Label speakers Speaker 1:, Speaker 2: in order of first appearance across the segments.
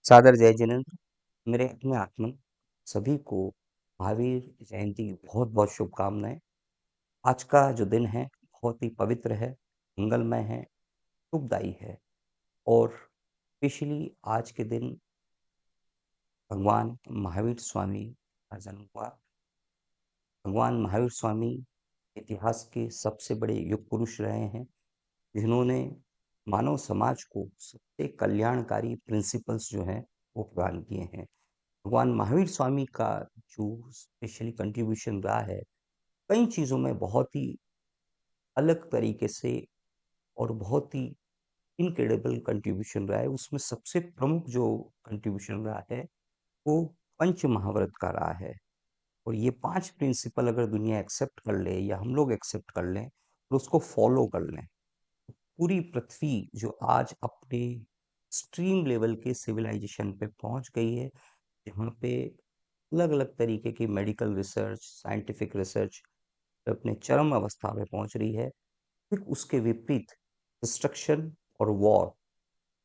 Speaker 1: सादर जय जिनेंद्र। मेरे अपने आत्मन सभी को महावीर जयंती की बहुत-बहुत शुभकामनाएँ। आज का जो दिन है बहुत ही पवित्र है, मंगलमय है, शुभदायी है और स्पेशली आज के दिन भगवान महावीर स्वामी का जन्म हुआ। भगवान महावीर स्वामी इतिहास के सबसे बड़े युग पुरुष रहे हैं, जिन्होंने मानव समाज को सबसे कल्याणकारी प्रिंसिपल्स जो हैं, वो प्रदान किए हैं। भगवान महावीर स्वामी का जो स्पेशली कंट्रीब्यूशन रहा है, कई चीज़ों में बहुत ही अलग तरीके से और बहुत ही इनक्रेडिबल कंट्रीब्यूशन रहा है। उसमें सबसे प्रमुख जो कंट्रीब्यूशन रहा है, वो पंच महाव्रत का रहा है और ये 5 प्रिंसिपल अगर दुनिया एक्सेप्ट कर ले या हम लोग एक्सेप्ट कर लें और उसको फॉलो कर लें, पूरी पृथ्वी जो आज अपने एक्सट्रीम लेवल के सिविलाइजेशन पे पहुंच गई है, जहाँ पे अलग-अलग तरीके की मेडिकल रिसर्च, साइंटिफिक रिसर्च अपने चरम अवस्था में पहुंच रही है। फिर उसके विपरीत डिस्ट्रक्शन और वॉर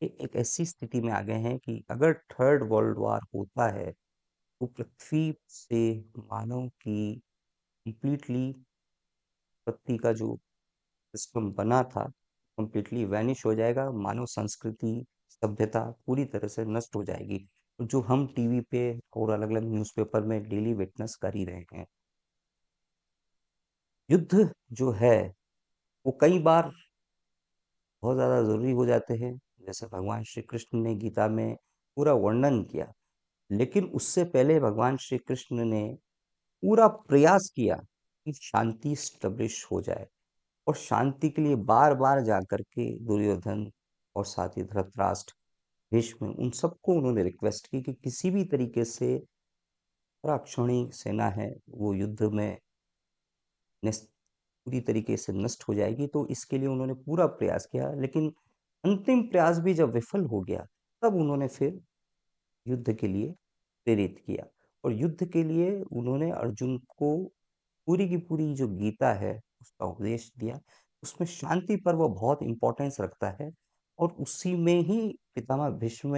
Speaker 1: ये एक ऐसी स्थिति में आ गए हैं कि अगर थर्ड वर्ल्ड वॉर होता है, तो पृथ्वी से मानव की कंप्लीटली उत्पत्ति का जो सिस्टम बना था, कंप्लीटली वैनिश हो जाएगा। मानव संस्कृति, सभ्यता पूरी तरह से नष्ट हो जाएगी। जो हम टीवी पे और अलग-अलग न्यूज़पेपर में डेली विटनेस कर ही रहे हैं। युद्ध जो है, वो कई बार बहुत ज़्यादा ज़रूरी हो जाते हैं, जैसे भगवान श्री कृष्ण ने गीता में पूरा वर्णन किया। लेकिन उससे पहले भगवान श्री कृष्ण ने पूरा प्रयास किया कि शांति स्टेब्लिश हो जाए और शांति के लिए बार-बार जाकर के दुर्योधन और साथ ही धृतराष्ट्र, भीष्म उन सबको उन्होंने रिक्वेस्ट की कि किसी भी तरीके से अक्षौणी सेना है, वो युद्ध में निस पूरी तरीके से नष्ट हो जाएगी, तो इसके लिए उन्होंने पूरा प्रयास किया। लेकिन अंतिम प्रयास भी जब विफल हो गया, तब उन्होंने फिर युद्ध के लिए प्रेरित किया और युद्ध के लिए उन्होंने अर्जुन को पूरी की पूरी जो गीता है, उसका उपदेश दिया। उसमें शांति पर वो बहुत इम्पोर्टेंस रखता है और उसी में ही पितामह भीष्म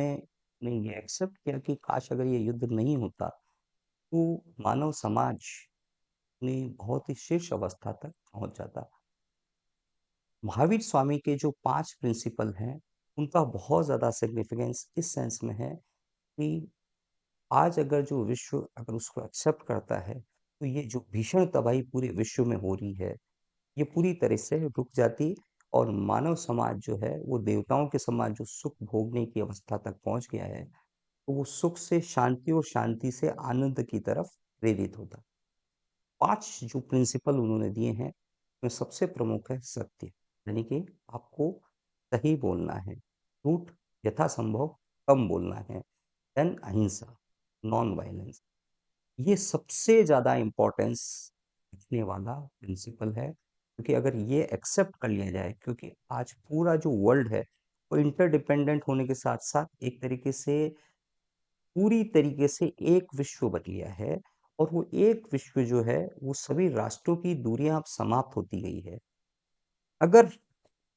Speaker 1: ने ये एक्सेप्ट किया कि काश अगर ये युद्ध नहीं होता, तो मानव समाज ने बहुत ही शीर्ष अवस्था तक पहुँच जाता। महावीर स्वामी के जो 5 प्रिंसिपल हैं, उनका बहुत ज़्यादा सिग्निफिकेंस इस सेंस में है कि आज अगर जो विश्व अगर उसको एक्सेप्ट करता है, तो ये जो भीषण तबाही पूरे विश्व में हो रही है, ये पूरी तरह से रुक जाती और मानव समाज जो है, वो देवताओं के समान जो सुख भोगने की अवस्था तक पहुँच गया है, तो वो सुख से शांति और शांति से आनंद की तरफ प्रेरित होता। 5 जो प्रिंसिपल उन्होंने दिए हैं, उसमें सबसे प्रमुख है सत्य, यानी कि आपको सही बोलना है, झूठ यथासंभव कम बोलना है, देन अहिंसा, नॉन वायलेंस। ये सबसे ज़्यादा इम्पोर्टेंस रखने वाला प्रिंसिपल है, क्योंकि अगर ये एक्सेप्ट कर लिया जाए, क्योंकि आज पूरा जो वर्ल्ड है, वो इंटरडिपेंडेंट होने के साथ-साथ एक तरीके से पूरी तरीके से एक विश्व बन गया है और वो एक विश्व जो है, वो सभी राष्ट्रों की दूरियां अब समाप्त होती गई है। अगर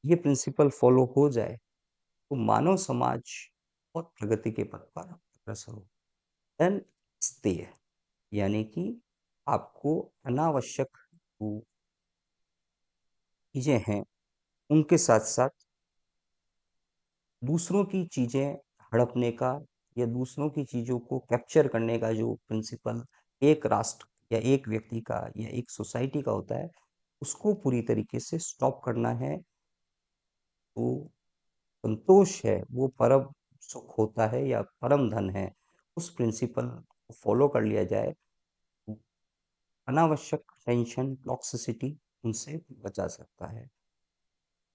Speaker 1: ये प्रिंसिपल फॉलो हो जाए, तो मानव समाज बहुत प्रगति के पथ पर अग्रसर हो। देन स्तेय, यानी कि आपको अनावश्यक जो चीज़ें हैं, उनके साथ-साथ दूसरों की चीज़ें हड़पने का या दूसरों की चीज़ों को कैप्चर करने का जो प्रिंसिपल एक राष्ट्र या एक व्यक्ति का या एक सोसाइटी का होता है, उसको पूरी तरीके से स्टॉप करना है। तो संतोष है, वो परम सुख होता है या परम धन है। उस प्रिंसिपल को फॉलो कर लिया जाए, तो अनावश्यक टेंशन, टॉक्सिसिटी उनसे बचा सकता है।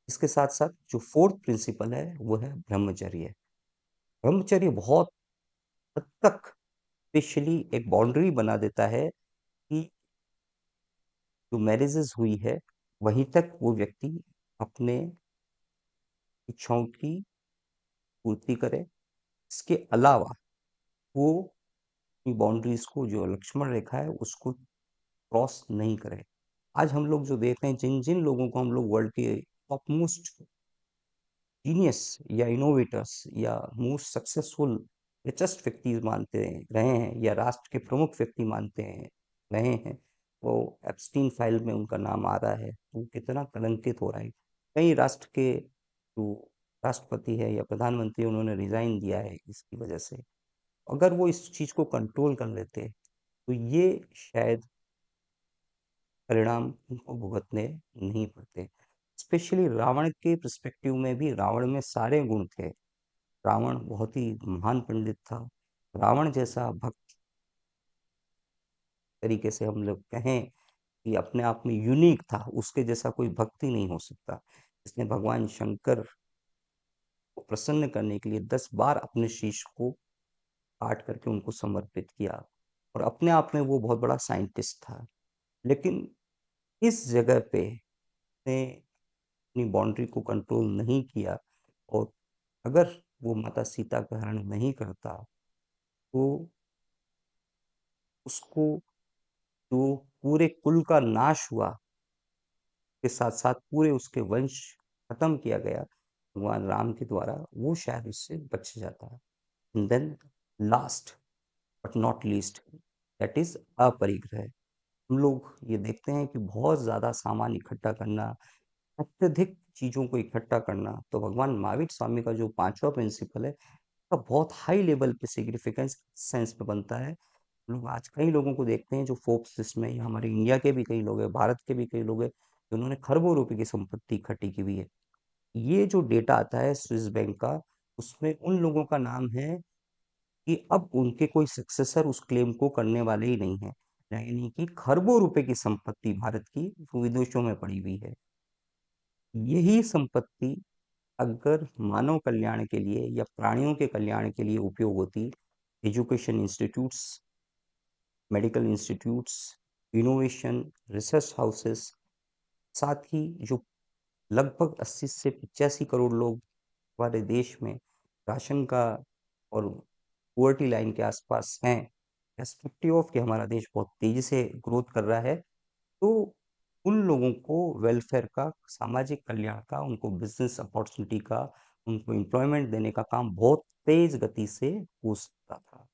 Speaker 1: इसके साथ-साथ जो 4th प्रिंसिपल है, वो है ब्रह्मचर्य। ब्रह्मचर्य बहुत हद तक स्पेशली एक बाउंड्री बना देता है कि जो मैरिजेज़ हुई है, वहीं तक वो व्यक्ति अपने इच्छाओं की पूर्ति करे। इसके अलावा वो अपनी बाउंड्रीज़ को जो लक्ष्मण रेखा है, उसको क्रॉस नहीं करे। आज हम लोग जो देख रहे हैं, जिन-जिन लोगों को हम लोग वर्ल्ड के टॉप मोस्ट जीनियस या इनोवेटर्स या मोस्ट सक्सेसफुल रिचेस्ट व्यक्ति मानते रहे हैं या राष्ट्र के प्रमुख व्यक्ति मानते हैं रहे हैं, वो एप्स्टीन फाइल में उनका नाम आ रहा है, तो कितना कलंकित हो रहा है। कई राष्ट्र के जो राष्ट्रपति है या प्रधानमंत्री, उन्होंने रिजाइन दिया है इसकी वजह से। अगर वो इस चीज को कंट्रोल कर लेते तो ये शायद परिणाम उनको भुगतने नहीं पड़ते। स्पेशली रावण के पर्सपेक्टिव में भी रावण में सारे गुण थे। रावण बहुत ही महान पंडित था। रावण जैसा भक्त, तरीके से हम लोग कहें कि अपने आप में यूनिक था, उसके जैसा कोई भक्ति नहीं हो सकता। इसने भगवान शंकर को प्रसन्न करने के लिए 10 बार अपने शीश को काट करके उनको समर्पित किया, और अपने आप में वो बहुत बड़ा साइंटिस्ट था। लेकिन इस जगह पे ने अपनी बाउंड्री को कंट्रोल नहीं किया, और अगर वो माता सीता का हरण नहीं करता तो उसको, जो पूरे कुल का नाश हुआ, के साथ साथ पूरे उसके वंश खत्म किया गया भगवान राम के द्वारा, वो शायद उससे बच जाता है। And then last but not least, that is अपरिग्रह। हम लोग ये देखते हैं कि बहुत ज्यादा सामान इकट्ठा करना, अत्यधिक चीजों को इकट्ठा करना, तो भगवान महावीर स्वामी का जो पांचवा प्रिंसिपल है, का बहुत हाई लेवल पे सिग्निफिकेंस सेंस में बनता है। हम लोग आज कई लोगों को देखते हैं जो फोर्ब्स लिस्ट में, या हमारे इंडिया के भी कई लोग हैं, भारत के भी कई लोग हैं, जिन्होंने खरबों रुपए की संपत्ति इकट्ठी की हुई है। ये जो डेटा आता है स्विस बैंक का, उसमें उन लोगों का नाम है कि अब उनके कोई सक्सेसर उस क्लेम को करने वाले ही नहीं है, यानी कि खरबों रुपए की संपत्ति भारत की वो विदेशों में पड़ी हुई है। यही संपत्ति अगर मानव कल्याण के लिए या प्राणियों के कल्याण के लिए उपयोग होती, education institutes, medical institutes, innovation, research houses, साथ ही जो लगभग 80 से 85 करोड़ लोग हमारे देश में राशन का और पुअर्टी लाइन के आसपास हैं, रेस्पेक्टिव ऑफ कि हमारा देश बहुत तेजी से ग्रोथ कर रहा है, तो उन लोगों को वेलफेयर का, सामाजिक कल्याण का, उनको बिजनेस अपॉर्चुनिटी का, उनको एम्प्लॉयमेंट देने का काम बहुत तेज गति से हो सकता था।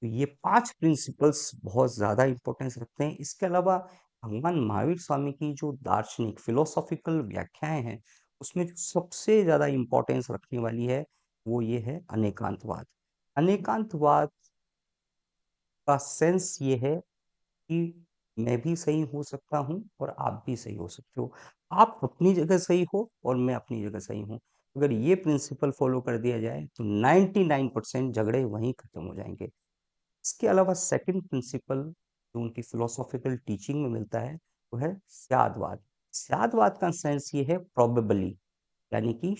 Speaker 1: तो ये 5 प्रिंसिपल्स बहुत ज़्यादा इम्पोर्टेंस रखते हैं। इसके अलावा भगवान महावीर स्वामी की जो दार्शनिक फिलोसॉफिकल व्याख्याएँ हैं, उसमें जो सबसे ज़्यादा इम्पोर्टेंस रखने वाली है, वो ये है अनेकांतवाद। अनेकांतवाद का सेंस ये है कि मैं भी सही हो सकता हूँ और आप भी सही हो सकते हो। आप अपनी जगह सही हो और मैं अपनी जगह सही हूँ। अगर ये प्रिंसिपल फ़ॉलो कर दिया जाए तो 99% झगड़े वहीं खत्म हो जाएँगे। इसके अलावा सेकंड प्रिंसिपल जो उनकी फिलोसॉफिकल टीचिंग में मिलता है, वो है स्यादवाद। स्यादवाद का सेंस ये है प्रोबेबली, यानी कि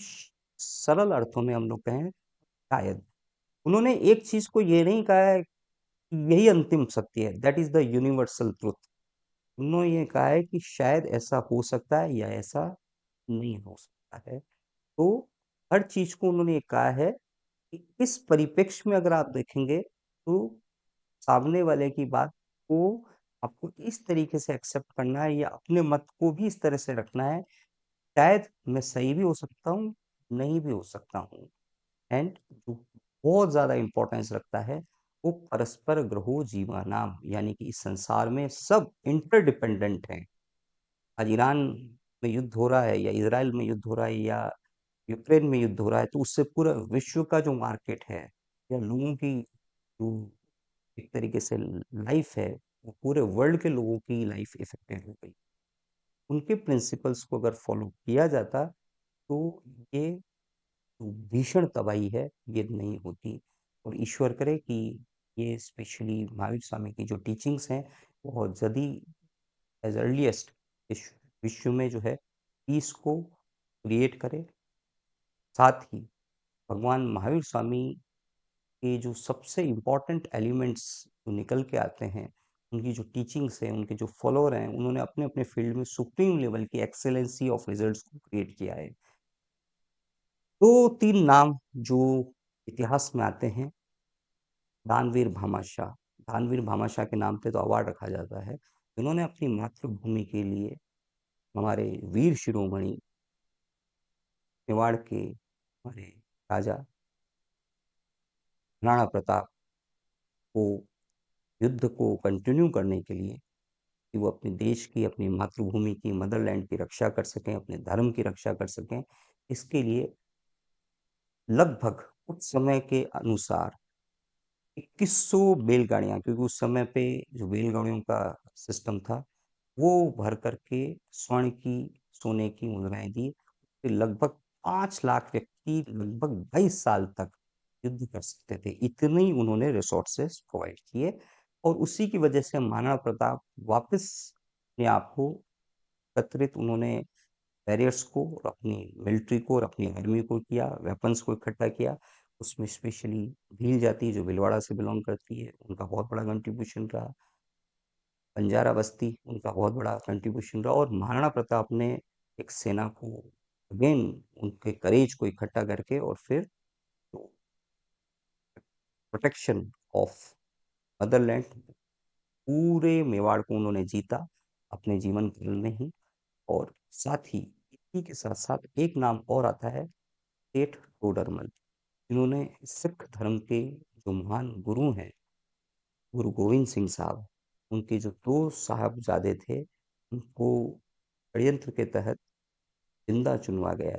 Speaker 1: सरल अर्थों में हम लोग कहें शायद। उन्होंने एक चीज को ये नहीं कहा है कि यही अंतिम सत्य है, that is the universal truth. उन्होंने ये कहा है कि शायद ऐसा हो सकता है या ऐसा नहीं हो सकता है। तो हर चीज को उन्होंने ये कहा है कि इस परिप्रेक्ष्य में अगर आप देखेंगे तो सामने वाले की बात को आपको इस तरीके से एक्सेप्ट करना है, या अपने मत को भी इस तरह से रखना है, शायद मैं सही भी हो सकता हूँ, नहीं भी हो सकता हूँ। एंड जो बहुत ज्यादा इंपॉर्टेंस रखता है, वो परस्पर ग्रहो जीवानाम, यानी कि इस संसार में सब इंटरडिपेंडेंट हैं। आज ईरान में युद्ध हो रहा है, या इसराइल में युद्ध हो रहा है, या यूक्रेन में युद्ध हो रहा है, तो उससे पूरा विश्व का जो मार्केट है, या लोगों की जो एक तरीके से लाइफ है, वो पूरे वर्ल्ड के लोगों की लाइफ इफेक्टेड हो गई। उनके प्रिंसिपल्स को अगर फॉलो किया जाता तो ये जो भीषण तबाही है, ये नहीं होती। और ईश्वर करे कि ये स्पेशली महावीर स्वामी की जो टीचिंग्स हैं, बहुत जल्दी एज अर्लीस्ट इस विश्व में जो है पीस को क्रिएट करे। साथ ही भगवान महावीर स्वामी के जो सबसे इम्पोर्टेंट एलिमेंट्स जो निकल के आते हैं, उनकी जो टीचिंग्स हैं, उनके जो फॉलोअर हैं, उन्होंने अपने अपने फील्ड में सुप्रीम लेवल की एक्सेलेंसी ऑफ रिजल्ट्स को क्रिएट किया है। दो तीन नाम जो इतिहास में आते हैं, दानवीर भामाशाह। दानवीर भामाशाह के नाम पे तो अवार्ड रखा जाता है। इन्होंने अपनी मातृभूमि के लिए, हमारे वीर शिरोमणि मेवाड़ के हमारे राजा राणा प्रताप को युद्ध को कंटिन्यू करने के लिए, कि वो अपने देश की, अपनी मातृभूमि की, मदरलैंड की रक्षा कर सकें, अपने धर्म की रक्षा कर सकें, इसके लिए लगभग उस समय के अनुसार 2100 बैलगाड़ियाँ, क्योंकि उस समय पे जो बैलगाड़ियों का सिस्टम था, वो भर करके स्वर्ण की, सोने की मुद्राएँ दी। फिर लगभग 5 लाख व्यक्ति लगभग 22 साल तक युद्ध कर सकते थे। इतनी उन्होंने रिसोर्सेज़ प्रोवाइड किए और उसी की वजह से महाराणा प्रताप वापस अपने आप को एकत्रित, उन्होंने बैरियर्स को और अपनी मिलिट्री को और अपनी आर्मी को किया, वेपन्स को इकट्ठा किया। उसमें स्पेशली भील जाति जो भीलवाड़ा से बिलॉन्ग करती है, उनका बहुत बड़ा कंट्रीब्यूशन रहा। बंजारा बस्ती, उनका बहुत बड़ा कंट्रीब्यूशन रहा और महाराणा प्रताप ने एक सेना को अगेन उनके करेज को इकट्ठा करके और फिर तो प्रोटेक्शन ऑफ मदरलैंड, पूरे मेवाड़ को उन्होंने जीता अपने जीवन काल में ही। और साथ ही इसी के साथ-साथ एक नाम और आता है, सेठ टोडरमल, जिन्होंने सिख धर्म के जो महान गुरु हैं, गुरु गोविंद सिंह साहब, उनके जो 2 साहबजादे थे, उनको षड्यंत्र के तहत जिंदा चुनवा गया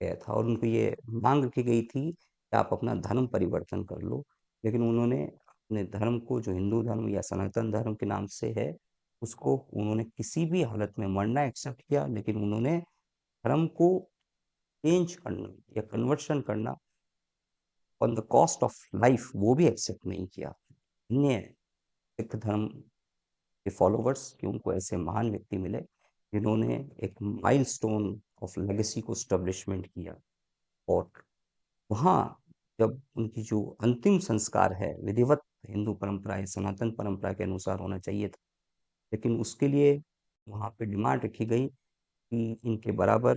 Speaker 1: गया था और उनको ये माँग की गई थी कि आप अपना धर्म परिवर्तन कर लो। लेकिन उन्होंने अपने धर्म को, जो हिंदू धर्म या सनातन धर्म के नाम से है, उसको उन्होंने किसी भी हालत में मरना एक्सेप्ट किया, लेकिन उन्होंने धर्म को चेंज करना या कन्वर्शन करना on the cost of life, वो भी एक्सेप्ट नहीं किया। अन्य सिख धर्म के फॉलोवर्स, कि उनको ऐसे महान व्यक्ति मिले जिन्होंने एक माइलस्टोन ऑफ लेगेसी को एस्टेब्लिशमेंट किया। और वहाँ जब उनकी जो अंतिम संस्कार है, विधिवत हिंदू परंपरा या सनातन परंपरा के अनुसार होना चाहिए था, लेकिन उसके लिए वहाँ पे डिमांड रखी गई कि इनके बराबर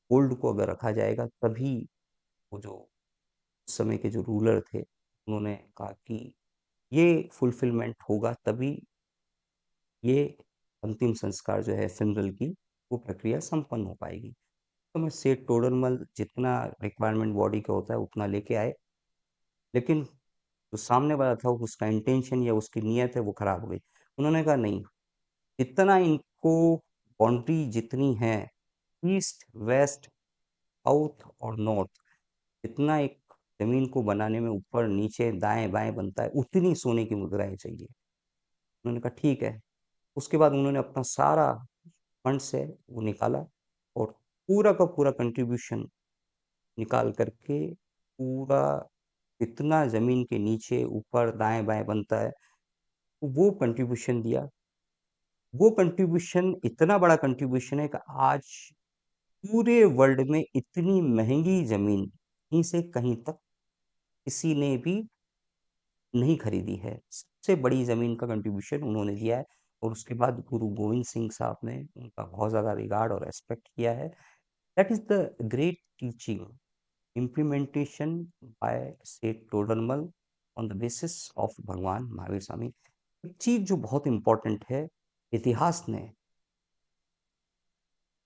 Speaker 1: गोल्ड को अगर रखा जाएगा, तभी वो जो उस समय के जो रूलर थे, उन्होंने कहा कि ये फुलफिलमेंट होगा, तभी ये अंतिम संस्कार जो है फिनरल की, वो प्रक्रिया संपन्न हो पाएगी। तो मैं सेठ टोडरमल जितना रिक्वायरमेंट बॉडी का होता है उतना लेके आए, लेकिन जो सामने वाला था उसका इंटेंशन या उसकी नीयत है वो खराब हो गई। उन्होंने कहा नहीं, जितना इनको बाउंड्री जितनी है, ईस्ट, वेस्ट, साउथ और नॉर्थ, जितना एक ज़मीन को बनाने में ऊपर, नीचे, दाएँ-बाएँ बनता है, उतनी सोने की मुद्राएँ चाहिए। उन्होंने कहा ठीक है। उसके बाद उन्होंने अपना सारा फंड्स है वो निकाला और पूरा का पूरा कंट्रीब्यूशन निकाल करके, पूरा जितना ज़मीन के नीचे, ऊपर, दाएँ-बाएँ बनता है, वो कंट्रीब्यूशन दिया। वो कंट्रीब्यूशन इतना बड़ा कंट्रीब्यूशन है कि आज पूरे वर्ल्ड में इतनी महँगी ज़मीन कहीं से कहीं तक किसी ने भी नहीं खरीदी है। सबसे बड़ी ज़मीन का कंट्रीब्यूशन उन्होंने दिया है और उसके बाद गुरु गोविंद सिंह साहब ने उनका बहुत ज़्यादा रिगार्ड और रिस्पेक्ट किया है। That is the great teaching implementation by Seth Todarmal on the basis of Bhagwan Mahavir स्वामी। एक चीज़ जो बहुत इम्पोर्टेंट है, इतिहास ने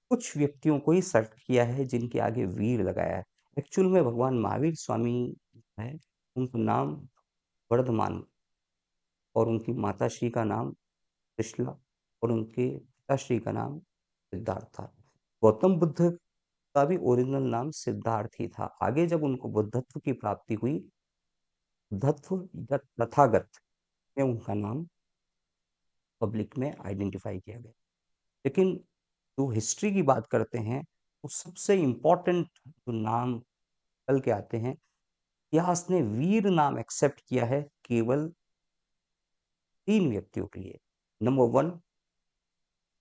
Speaker 1: कुछ व्यक्तियों को ही सेलेक्ट किया है जिनके आगे वीर लगाया है। एक्चुअल में भगवान महावीर स्वामी है, उनका नाम वर्धमान और उनकी माताश्री का नाम त्रिशला और उनके पिताश्री का नाम सिद्धार्थ था। गौतम बुद्ध का भी ओरिजिनल नाम सिद्धार्थ ही था। आगे जब उनको बुद्धत्व की प्राप्ति हुई, बुद्धत्व या तथागत में उनका नाम पब्लिक में आइडेंटिफाई किया गया। लेकिन जो हिस्ट्री की बात करते हैं, तो सबसे इम्पोर्टेंट जो नाम निकल के आते हैं, इतिहास ने वीर नाम एक्सेप्ट किया है केवल 3 व्यक्तियों के लिए। नंबर 1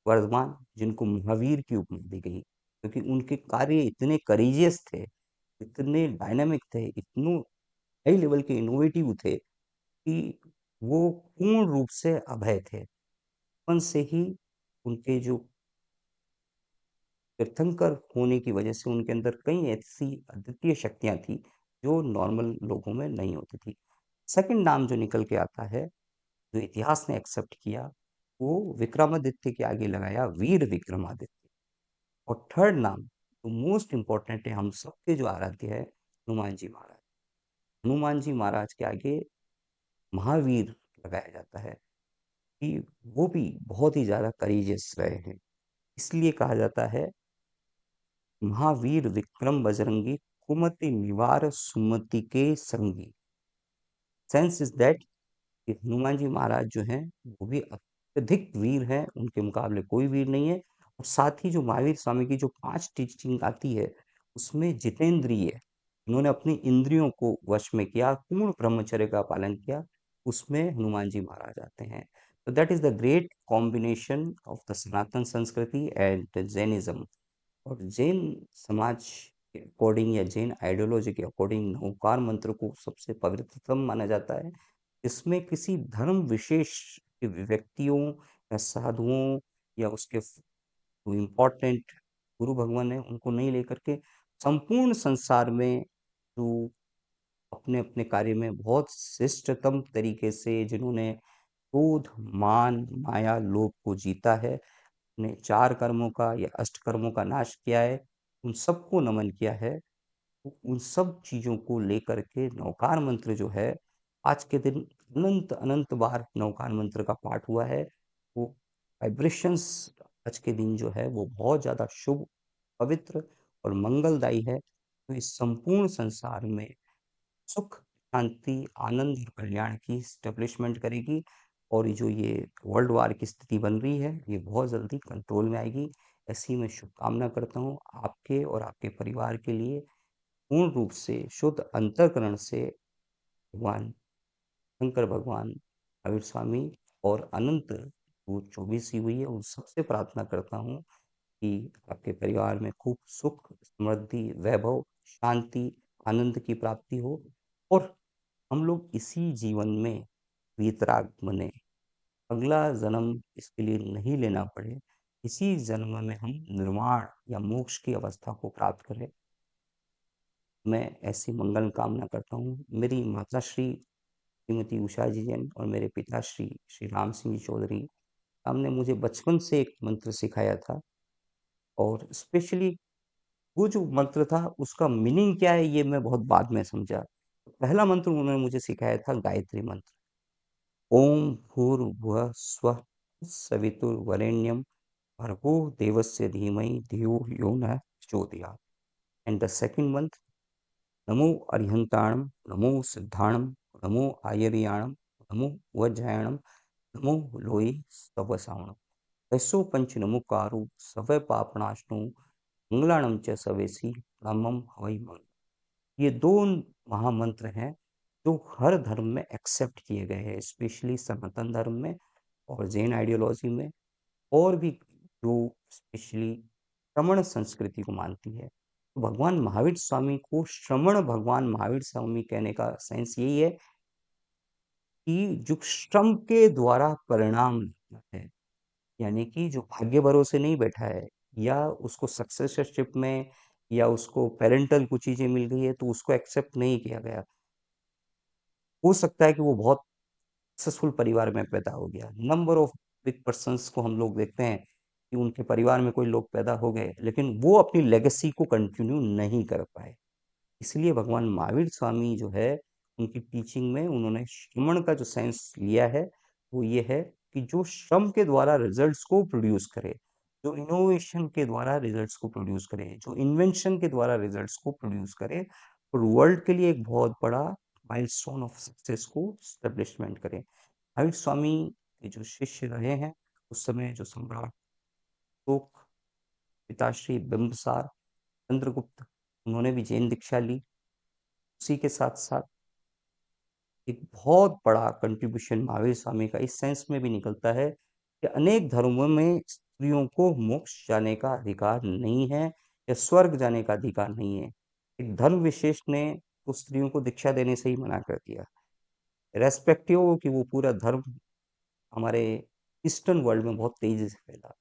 Speaker 1: वर्धमान, जिनको महावीर की उपमा दी गई, क्योंकि उनके कार्य इतने करेजियस थे, इतने डायनामिक थे, इतने हाई लेवल के इनोवेटिव थे कि वो पूर्ण रूप से अभय थे। बचपन से ही उनके जो तीर्थंकर होने की वजह से उनके अंदर कई ऐसी अद्वितीय शक्तियाँ थी, जो नॉर्मल लोगों में नहीं होती थी। सेकंड नाम जो निकल के आता है, जो इतिहास ने एक्सेप्ट किया, वो विक्रमादित्य के आगे लगाया, वीर विक्रमादित्य। और थर्ड नाम, जो मोस्ट इम्पोर्टेंट है, हम सबके जो आराध्य है, हनुमान जी महाराज। हनुमान जी महाराज के आगे महावीर लगाया जाता है कि वो भी बहुत ही ज़्यादा करेजियस रहे हैं। इसलिए कहा जाता है महावीर विक्रम बजरंगी, कुमति निवार सुमति के संगी। सेंस इज दैट कि हनुमान जी महाराज जो हैं वो भी अत्यधिक वीर हैं, उनके मुकाबले कोई वीर नहीं है। और साथ ही जो महावीर स्वामी की जो 5 टीचिंग आती है, उसमें जितेंद्रिय, उन्होंने अपनी इंद्रियों को वश में किया, पूर्ण ब्रह्मचर्य का पालन किया, उसमें हनुमान जी महाराज आते हैं। तो that is the great combination of the Sanatan Sanskriti and Jainism. और जैन समाज के अकॉर्डिंग या जैन आइडियोलॉजी के अकॉर्डिंग ओंकार मंत्र को सबसे पवित्रतम माना जाता है। इसमें किसी धर्म विशेष के व्यक्तियों या साधुओं या उसके जो इम्पोर्टेंट गुरु भगवान है उनको नहीं लेकर के संपूर्ण संसार में जो अपने अपने कार्य में बहुत श्रेष्ठतम तरीके से जिन्होंने क्रोध, मान, माया, लोभ को जीता है, ने 4 कर्मों का या अष्ट कर्मों का नाश किया है, उन सबको नमन किया है। तो उन सब चीज़ों को लेकर के नवकार मंत्र जो है, आज के दिन अनंत अनंत बार नवकार मंत्र का पाठ हुआ है। वो वाइब्रेशंस आज के दिन जो है वो बहुत ज़्यादा शुभ, पवित्र और मंगलदायी है। तो इस संपूर्ण संसार में सुख, शांति, आनंद और कल्याण की एस्टेब्लिशमेंट करेगी। और ये वर्ल्ड वार की स्थिति बन रही है, ये बहुत जल्दी कंट्रोल में आएगी। ऐसी मैं शुभकामना करता हूँ आपके और आपके परिवार के लिए। पूर्ण रूप से शुद्ध अंतःकरण से भगवान शंकर भगवान, महावीर स्वामी और अनंत वो जो भी सी हुई है, उन सबसे प्रार्थना करता हूँ कि आपके परिवार में खूब सुख, समृद्धि, वैभव, शांति, आनंद की प्राप्ति हो। और हम लोग इसी जीवन में वीतराग बने, अगला जन्म इसके लिए नहीं लेना पड़े, इसी जन्म में हम निर्वाण या मोक्ष की अवस्था को प्राप्त करें। मैं ऐसी मंगल कामना करता हूँ। मेरी माता श्री श्रीमती उषा जी जैन और मेरे पिताश्री श्री राम सिंह जी चौधरी, हमने मुझे बचपन से एक मंत्र सिखाया था। और स्पेशली वो जो मंत्र था उसका मीनिंग क्या है ये मैं बहुत बाद में समझा। पहला मंत्र उन्होंने मुझे सिखाया था गायत्री मंत्र, ओम भूर्भुवः स्वः सवितुर्वरेण्यम भर्गो देवस्य धीमहि धियो यो नः प्रचोदयात्। एंड द सेकंड मंत्र, नमो अरिहंताणम, नमो सिद्धाणम, नमो आयर्याणम, नमो वज्रायणम, नमो लोये स्तव सावणम, ऐसो पंच नमुकारो सवै पापनाशनो मंगलाणम च सवेसी ब्रह्मम हवै मंगल। ये दो महामंत्र हैं जो हर धर्म में एक्सेप्ट किए गए हैं, स्पेशली सनातन धर्म में और जैन आइडियोलॉजी में, और भी जो स्पेशली श्रमण संस्कृति को मानती है। तो भगवान महावीर स्वामी को श्रमण भगवान महावीर स्वामी कहने का सेंस यही है कि जो श्रम के द्वारा परिणाम लाता है, यानी कि जो भाग्य भरोसे नहीं बैठा है या उसको सक्सेसरशिप में या उसको पेरेंटल कुछ चीजें मिल गई है तो उसको एक्सेप्ट नहीं किया गया। हो सकता है कि वो बहुत सक्सेसफुल परिवार में पैदा हो गया। नंबर ऑफ बिग पर्सन्स को हम लोग देखते हैं कि उनके परिवार में कोई लोग पैदा हो गए लेकिन वो अपनी लेगेसी को कंटिन्यू नहीं कर पाए। इसलिए भगवान महावीर स्वामी जो है, उनकी टीचिंग में उन्होंने श्रमण का जो सेंस लिया है, वो ये है कि जो श्रम के द्वारा रिजल्ट्स को प्रोड्यूस करे, जो इनोवेशन के द्वारा रिजल्ट्स को प्रोड्यूस करे, जो इन्वेंशन के द्वारा रिजल्ट्स को प्रोड्यूस करे और वर्ल्ड के लिए एक बहुत बड़ा माइलस्टोन ऑफ सक्सेस को स्टेब्लिशमेंट करे। महावीर स्वामी के जो शिष्य रहे हैं, उस समय जो सम्राट अशोक, पिताश्री बिंबिसार, चंद्रगुप्त, उन्होंने भी जैन दीक्षा ली। उसी के साथ-साथ एक बहुत बड़ा कंट्रीब्यूशन महावीर स्वामी का इस सेंस में भी निकलता है कि अनेक धर्मों में स्त्रियों को मोक्ष जाने का अधिकार नहीं है या स्वर्ग जाने का अधिकार नहीं है। एक धर्म विशेष ने तो स्त्रियों को दीक्षा देने से ही मना कर दिया, रेस्पेक्टिव कि वो पूरा धर्म हमारे ईस्टर्न वर्ल्ड में बहुत तेजी से फैला।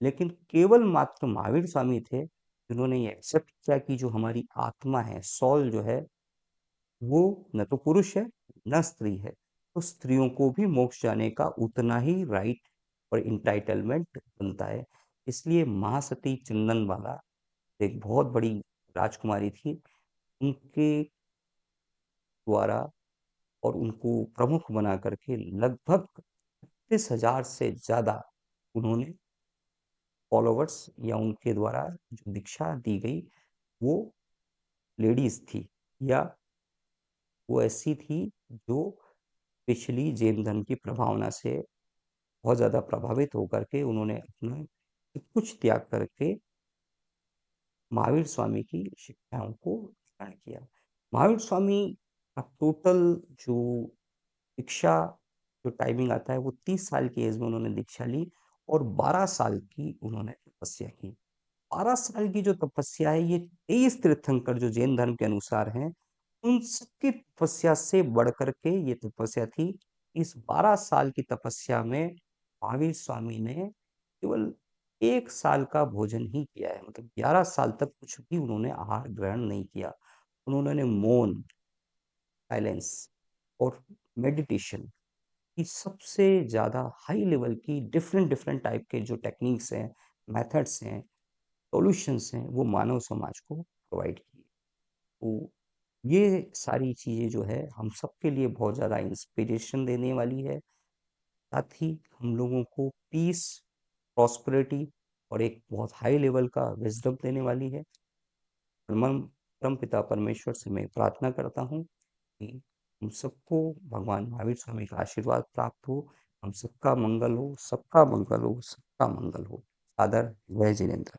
Speaker 1: लेकिन केवल मात्र महावीर स्वामी थे जिन्होंने ये एक्सेप्ट किया कि जो हमारी आत्मा है, सोल जो है, वो न तो पुरुष है, न स्त्री है। तो स्त्रियों को भी मोक्ष जाने का उतना ही राइट और एंटाइटलमेंट बनता है। इसलिए महासती चंदनबाला एक बहुत बड़ी राजकुमारी थी। उनके द्वारा और उनको प्रमुख बना करके लगभग 36,000 से ज़्यादा उन्होंने फॉलोवर्स या उनके द्वारा जो दीक्षा दी गई, वो लेडीज़ थी या वो ऐसी थी जो पिछली जैन धर्म की प्रभावना से बहुत ज़्यादा प्रभावित होकर के उन्होंने अपना सब कुछ त्याग करके महावीर स्वामी की शिक्षाओं को ग्रहण किया। महावीर स्वामी का टोटल जो दीक्षा जो टाइमिंग आता है वो 30 साल की एज में उन्होंने दीक्षा ली और 12 साल की उन्होंने तपस्या की। 12 साल की जो तपस्या है ये 23 तीर्थंकर जो जैन धर्म के अनुसार हैं, उन सबकी तपस्या से बढ़ कर के ये तपस्या थी। इस 12 साल की तपस्या में महावीर स्वामी ने केवल 1 साल का भोजन ही किया है, मतलब 11 साल तक कुछ भी उन्होंने आहार ग्रहण नहीं किया। उन्होंने मौन, साइलेंस और मेडिटेशन की सबसे ज़्यादा हाई लेवल की डिफरेंट डिफरेंट टाइप के जो टेक्निक्स हैं, मेथड्स हैं, सॉल्यूशंस हैं, वो मानव समाज को प्रोवाइड किए। तो ये सारी चीज़ें जो है हम सबके लिए बहुत ज़्यादा इंस्पिरेशन देने वाली है। साथ ही हम लोगों को पीस, प्रॉस्पेरिटी और एक बहुत हाई लेवल का विज़डम देने वाली है। परमम परमपिता परमेश्वर से मैं प्रार्थना करता हूँ कि हम सबको भगवान महावीर स्वामी का आशीर्वाद प्राप्त हो, हम सबका मंगल हो, सबका मंगल हो, सबका मंगल हो। सादर जय जिनेंद्र।